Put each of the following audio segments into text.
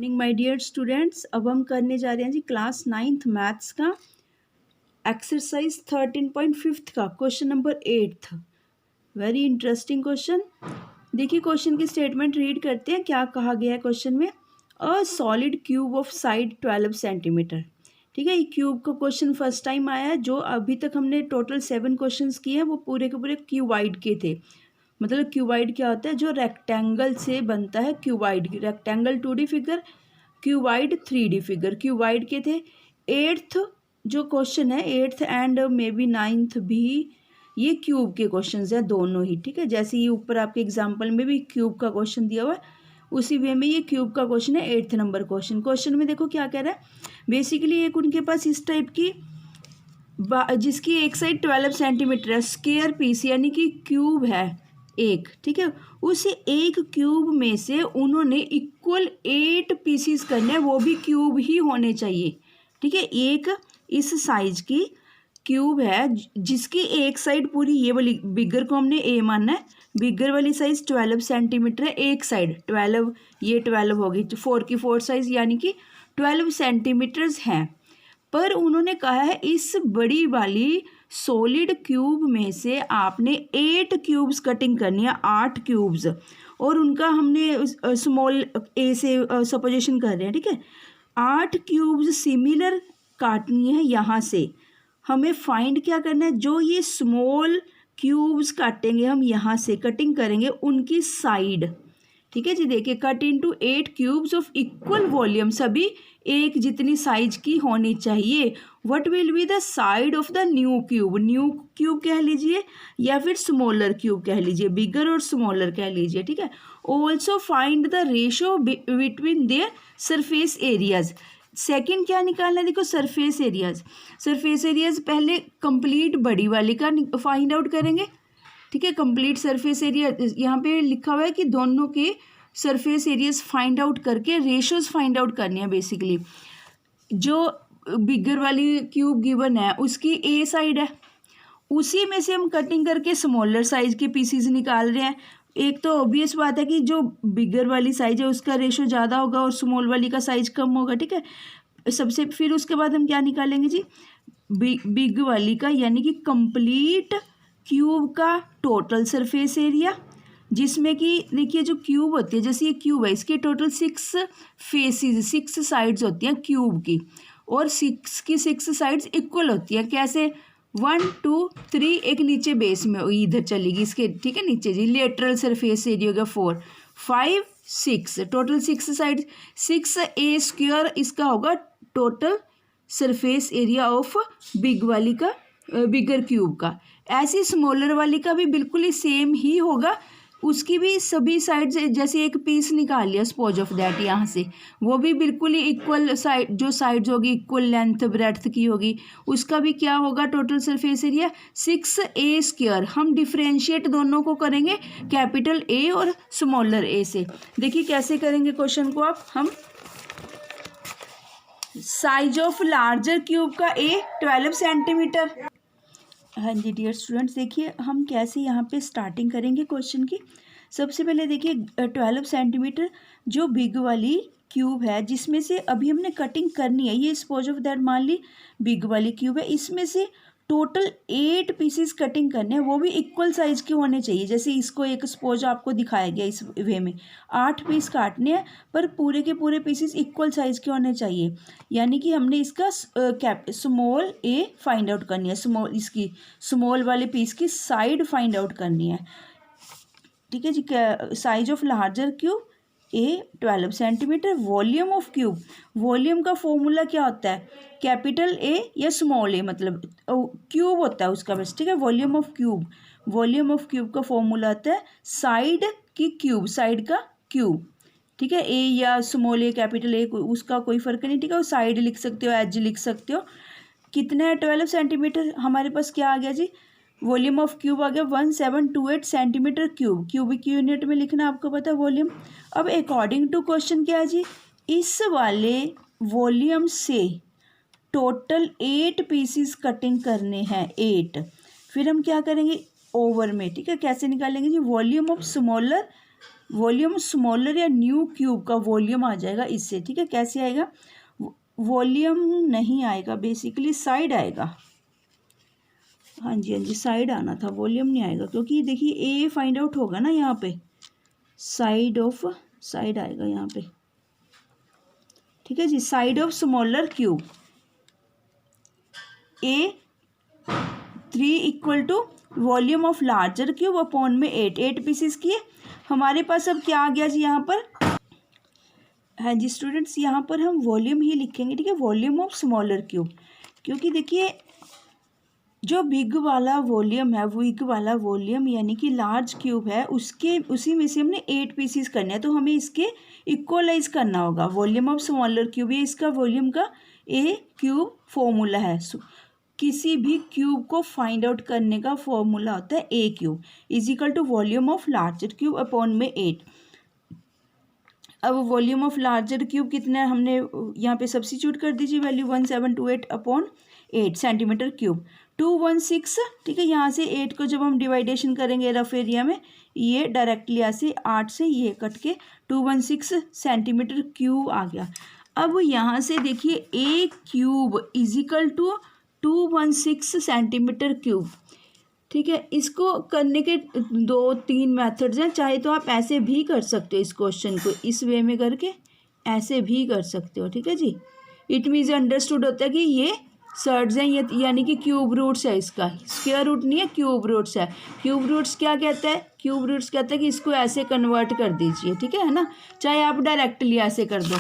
Morning my dear students. अब हम करने जा रहे हैं जी क्लास 9th मैथ्स का एक्सरसाइज 13.5 का question number 8। Very interesting question. देखिए क्वेश्चन की स्टेटमेंट रीड करते हैं। क्या कहा गया है क्वेश्चन में? A solid cube of side 12 centimetre. ठीक है, ये क्यूब का क्वेश्चन फर्स्ट टाइम आया है। जो अभी तक हमने टोटल 7 क्वेश्चंस किए हैं वो पूरे के पूरे क्यूबाइड के थे। मतलब क्यूबाइड क्या होता है? जो रेक्टेंगल से बनता है। Cuboid, rectangle 2D figure, cuboid 3D figure, cuboid के थे। 8th जो क्वेश्चन है, 8th and may be 9th भी, ये क्यूब के क्वेश्चंस है दोनों ही। ठीक है, जैसे ये ऊपर आपके एग्जाम्पल में भी क्यूब का क्वेश्चन दिया हुआ है, उसी वे में ये क्यूब का क्वेश्चन है। 8th number question. क्वेश्चन में देखो क्या कह रहा है। बेसिकली एक उनके पास इस टाइप की जिसकी एक साइड 12 सेंटीमीटर है, स्क्वायर पीस यानी कि क्यूब है एक। ठीक है, उस एक क्यूब में से उन्होंने इक्वल 8 पीसीस करने हैं, वो भी क्यूब ही होने चाहिए। ठीक है, एक इस साइज की क्यूब है जिसकी एक साइड पूरी, ये वाली बिगर को हमने ए मानना है। बिगर वाली साइज 12 सेंटीमीटर है, एक साइड 12, ये 12 होगी, 4 की 4 साइज यानी कि 12 सेंटीमीटर्स हैं। पर उन्होंने कहा है इस बड़ी वाली सॉलिड क्यूब में से आपने 8 क्यूब्स कटिंग करनी है, 8 क्यूब्स। और उनका हमने स्मॉल ए से सपोजिशन कर रहे हैं। ठीक है, 8 क्यूब्स सिमिलर काटनी है। यहाँ से हमें फाइंड क्या करना है? जो ये स्मॉल क्यूब्स काटेंगे हम, यहाँ से कटिंग करेंगे उनकी साइड। ठीक है जी, देखिए cut into 8 cubes of equal volume, सभी एक जितनी साइज की होनी चाहिए। What will be the side of the new cube? New cube कह लीजिए या फिर स्मॉलर क्यूब कह लीजिए, बिगर और स्मॉलर कह लीजिए। ठीक है, also find the ratio between their surface areas. Second क्या निकालना है? देखो सरफेस एरियाज। सरफेस एरियाज पहले कंप्लीट बड़ी वाली का फाइंड आउट करेंगे। ठीक है, कंप्लीट सरफेस एरिया यहाँ पे लिखा हुआ है कि दोनों के सरफेस एरियाज फाइंड आउट करके रेशियोज फाइंड आउट करनी है। बेसिकली जो बिगर वाली क्यूब गिवन है उसकी ए साइड है, उसी में से हम कटिंग करके स्मॉलर साइज के पीसीज निकाल रहे हैं। एक तो ऑब्वियस बात है कि जो बिगर वाली साइज है उसका रेशियो ज़्यादा होगा और स्मॉल वाली का साइज कम होगा। ठीक है, सबसे फिर उसके बाद हम क्या निकालेंगे जी? बिग वाली का यानी कि कंप्लीट क्यूब का टोटल सरफेस एरिया, जिसमें कि देखिए जो क्यूब होती है, जैसे ये क्यूब है, इसके टोटल 6 फेसेस, 6 साइड्स होती हैं क्यूब की, और 6 की 6 साइड्स इक्वल होती हैं। कैसे? 1 2 3, एक नीचे बेस में इधर चलेगी इसके। ठीक है, नीचे जी लेटरल सरफेस एरिया होगा 4 5 6, टोटल 6 साइड्स। 6a² इसका होगा total surface area of big वाली का, बिगर क्यूब का। ऐसी स्मॉलर वाली का भी बिल्कुल ही सेम ही होगा, उसकी भी सभी साइड्स, जैसे एक पीस निकाल लिया सपोज ऑफ दैट यहाँ से, वो भी बिल्कुल ही इक्वल साइड, जो साइड्स होगी इक्वल लेंथ ब्रेड्थ की होगी, उसका भी क्या होगा टोटल सरफेस एरिया? 6a²। हम डिफ्रेंशिएट दोनों को करेंगे, कैपिटल ए और स्मॉलर ए से। देखिए कैसे करेंगे क्वेश्चन को आप। हम साइज ऑफ लार्जर क्यूब का ए 12 सेंटीमीटर। हाँ जी डियर स्टूडेंट्स, देखिए हम कैसे यहाँ पे स्टार्टिंग करेंगे क्वेश्चन की। सबसे पहले देखिए 12 सेंटीमीटर जो बिग वाली क्यूब है, जिसमें से अभी हमने कटिंग करनी है, ये सपोज ऑफ दैट मान ली बिग वाली क्यूब है, इसमें से टोटल 8 पीसीस कटिंग करने हैं, वो भी इक्वल साइज के होने चाहिए। जैसे इसको एक सपोज आपको दिखाया गया इस वे में 8 पीस काटने हैं, पर पूरे के पूरे पीसेस इक्वल साइज के होने चाहिए। यानी कि हमने इसका स्मॉल ए फाइंड आउट करनी है, स्मॉल, इसकी स्मॉल वाले पीस की साइड फाइंड आउट करनी है। ठीक है जी, size of larger cube a 12 centimetre. Volume of cube, volume का फॉर्मूला क्या होता है? कैपिटल ए या स्मॉल ए, मतलब क्यूब होता है उसका बस। ठीक है, volume of cube, volume of cube का फॉर्मूला होता है साइड की क्यूब, साइड का क्यूब। ठीक है, ए या स्मॉल ए कैपिटल ए, उसका कोई फर्क नहीं। ठीक है, साइड लिख सकते हो, एज लिख सकते हो। कितना है 12 सेंटीमीटर? हमारे पास क्या आ गया जी? वॉल्यूम ऑफ क्यूब आ गया 1728 सेंटीमीटर क्यूब। क्यूबिक यूनिट में लिखना आपको पता है वॉल्यूम। अब अकॉर्डिंग टू क्वेश्चन क्या है जी? इस वाले वॉल्यूम से टोटल 8 पीसीस कटिंग करने हैं, 8। फिर हम क्या करेंगे ओवर में। ठीक है, कैसे निकालेंगे जी? Volume of smaller volume smaller या न्यू क्यूब का वॉल्यूम आ जाएगा इससे, ठीक है। कैसे आएगा, वॉल्यूम नहीं आएगा, बेसिकली साइड आएगा। हाँ जी, हाँ जी, साइड आना था, वॉल्यूम नहीं आएगा, क्योंकि देखिए ए फाइंड आउट होगा ना यहाँ पे, साइड आएगा यहाँ पे, ठीक है जी। Side of smaller cube A3 equal to volume of larger cube upon में 8 पीसेस किए। हमारे पास अब क्या आ गया जी यहाँ पर, हाँ जी स्टूडेंट्स, यहाँ पर हम वॉल्यूम ही लिखेंगे, ठीक है, वॉल्यूम ऑफ स्मॉलर क्यूब, क्योंकि देखिए जो बिग वाला वॉल्यूम है, वो बिग वाला वॉल्यूम यानी कि लार्ज क्यूब है, उसी में से हमने 8 पीसीस करने हैं, तो हमें इसके इक्वलाइज करना होगा। वॉल्यूम ऑफ स्मॉलर क्यूब, ये इसका वॉल्यूम का ए क्यूब फॉर्मूला है। किसी भी क्यूब को फाइंड आउट करने का फॉर्मूला होता है a cube is equal to volume of larger cube upon में 8। अब वॉल्यूम ऑफ लार्जर क्यूब कितना है, हमने यहाँ पे सब्स्टिट्यूट कर दीजिए वैल्यू 1728 अपॉन 8 सेंटीमीटर क्यूब, 216, ठीक है। यहाँ से 8 को जब हम डिवाइडेशन करेंगे रफ एरिया में, ये डायरेक्टली यहाँ से 8 से ये कट के 216 सेंटीमीटर क्यूब आ गया। अब यहाँ से देखिए a cube is equal to 216 centimetre cube, ठीक है। इसको करने के 2-3 मेथड्स हैं, चाहे तो आप ऐसे भी कर सकते हो, इस क्वेश्चन को इस वे में करके ऐसे भी कर सकते हो, ठीक है जी। इट मीन्स अंडरस्टूड होता है कि ये सर्ड्स हैं, ये यानी कि क्यूब रूट्स है, इसका स्क्वायर रूट नहीं है, क्यूब रूट्स है। क्यूब रूट्स क्या कहता है, क्यूब रूट्स कहता है कि इसको ऐसे कन्वर्ट कर दीजिए, ठीक है ना। चाहे आप डायरेक्टली ऐसे कर दो,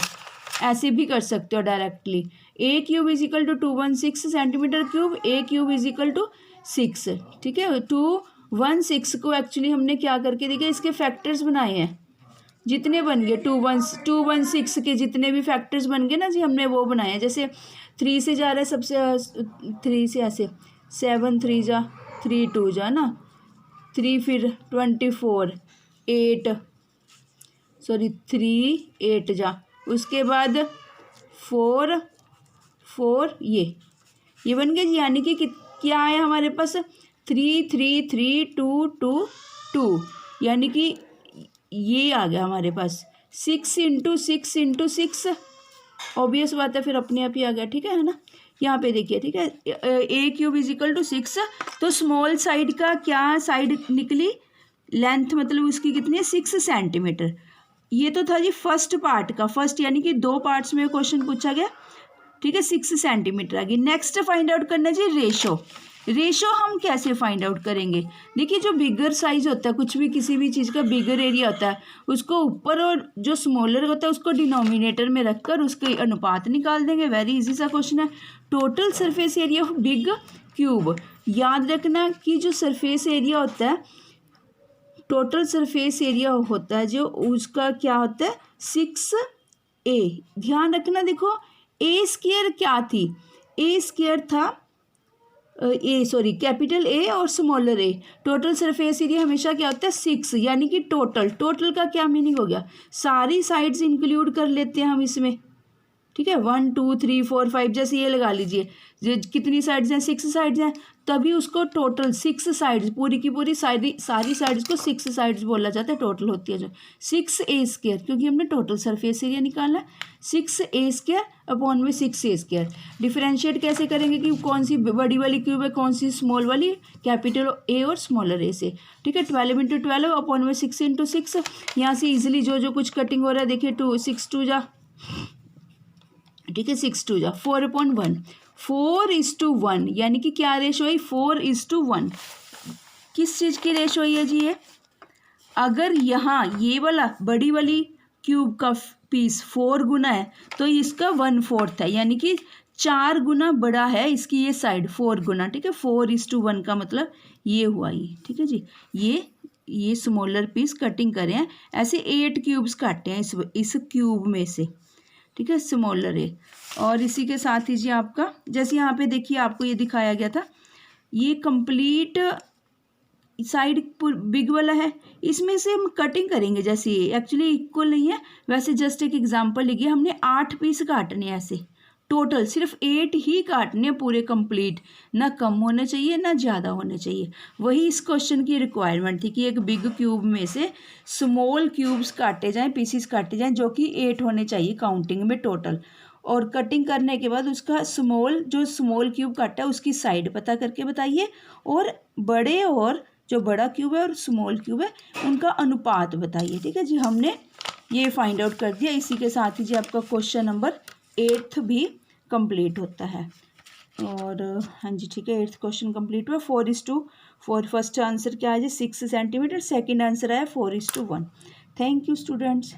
ऐसे भी कर सकते हो directly. A cube is equal to 216 centimetre cube, A cube is equal to 6, ठीक है। 216 को एक्चुअली हमने क्या करके देखा, इसके फैक्टर्स बनाए हैं, जितने बन गए 216 के जितने भी फैक्टर्स बन गए ना जी, हमने वो बनाए हैं। जैसे 3 से जा रहा है सबसे, 3 से ऐसे 7 3 जा 3 2 जा ना, 3 फिर 24 8 3 8 जा, उसके बाद 4 4 ये बन गए जी। यानी कि क्या आया हमारे पास 3 3 3 2 2 2, यानी कि ये आ गया हमारे पास 6 इंटू 6 इंटू 6, ऑब्वियस बात है, फिर अपने आप ही आ गया, ठीक है ना। यहाँ पे देखिए, ठीक है, a cube is equal to 6, तो स्मॉल साइड का क्या साइड निकली, लेंथ मतलब उसकी कितनी है 6 सेंटीमीटर। ये तो था जी फर्स्ट पार्ट का, फर्स्ट यानी कि 2 पार्ट्स में क्वेश्चन पूछा गया, ठीक है, 6 सेंटीमीटर आ गई। नेक्स्ट फाइंड आउट करना जी रेशो हम कैसे फाइंड आउट करेंगे। देखिए जो बिगर साइज होता है, कुछ भी किसी भी चीज़ का बिगर एरिया होता है, उसको ऊपर और जो स्मॉलर होता है उसको डिनोमिनेटर में रखकर उसके अनुपात निकाल देंगे। वेरी इजी सा क्वेश्चन है। Total surface area of big cube, याद रखना कि जो सरफेस एरिया होता है, टोटल सरफेस एरिया होता है जो, उसका क्या होता है 6a। ध्यान रखना, देखो ए स्क्वायर क्या थी, ए स्क्वायर था कैपिटल ए और स्मॉलर ए। टोटल सरफेस एरिया हमेशा क्या होता है 6, यानी कि टोटल का क्या मीनिंग हो गया, सारी साइड्स इंक्लूड कर लेते हैं हम इसमें, ठीक है। 1 2 3 4 5 जैसे ये लगा लीजिए, कितनी साइड्स हैं 6 साइड्स हैं, तभी उसको टोटल 6 साइड्स, पूरी की पूरी सारी साइड्स को 6 साइड्स बोला जाता है, टोटल होती है जो 6a स्क्वायर, क्योंकि हमने टोटल सरफेस एरिया निकालना है। 6a स्क्वायर अपॉन में 6a स्क्वायर। डिफरेंशिएट कैसे करेंगे कि कौन सी बड़ी वाली क्यूब है, कौन सी स्मॉल वाली, कैपिटल ए और स्मॉलर ए से, ठीक है। 12 इंटू 12 अपॉन में 6 इंटू 6। यहाँ से ईजिली जो कुछ कटिंग हो रहा है देखिए, 6 2 जा, ठीक है, 6 2 जा 4/1, 4:1, यानी कि क्या रेशो है 4:1। किस चीज़ की रेशो है जी ये, अगर यहाँ ये वाला बड़ी वाली क्यूब का पीस 4 गुना है तो इसका 1/4 है, यानी कि 4 गुना बड़ा है इसकी ये साइड, 4 गुना, ठीक है। 4:1 का मतलब ये हुआ ये, ठीक है जी। ये स्मॉलर पीस कटिंग करें हैं, ऐसे 8 क्यूब्स काटे हैं इस क्यूब में से, ठीक है, स्मॉलर है। और इसी के साथ ही जी आपका, जैसे यहाँ पे देखिए आपको ये दिखाया गया था, ये कंप्लीट साइड बिग वाला है, इसमें से हम कटिंग करेंगे। जैसे ये एक्चुअली इक्वल नहीं है, वैसे जस्ट एक एग्जांपल लिखिए, हमने 8 पीस काटने हैं ऐसे टोटल सिर्फ 8 ही काटने पूरे कंप्लीट, ना कम होने चाहिए ना ज़्यादा होने चाहिए। वही इस क्वेश्चन की रिक्वायरमेंट थी कि एक बिग क्यूब में से स्मॉल क्यूब्स काटे जाएं, पीसीस काटे जाएं, जो कि 8 होने चाहिए काउंटिंग में टोटल। और कटिंग करने के बाद उसका जो स्मॉल क्यूब काटा है उसकी साइड पता करके बताइए, और बड़े और जो बड़ा क्यूब है और स्मॉल क्यूब है उनका अनुपात बताइए। ठीक है जी, हमने ये फाइंड आउट कर दिया। इसी के साथ ही जी आपका क्वेश्चन नंबर 8 भी कंप्लीट होता है। और हाँ जी ठीक है, 8th क्वेश्चन कंप्लीट हुआ। 4:4 फर्स्ट आंसर क्या है जी 6 सेंटीमीटर, सेकंड आंसर आया 4:1। Thank you students.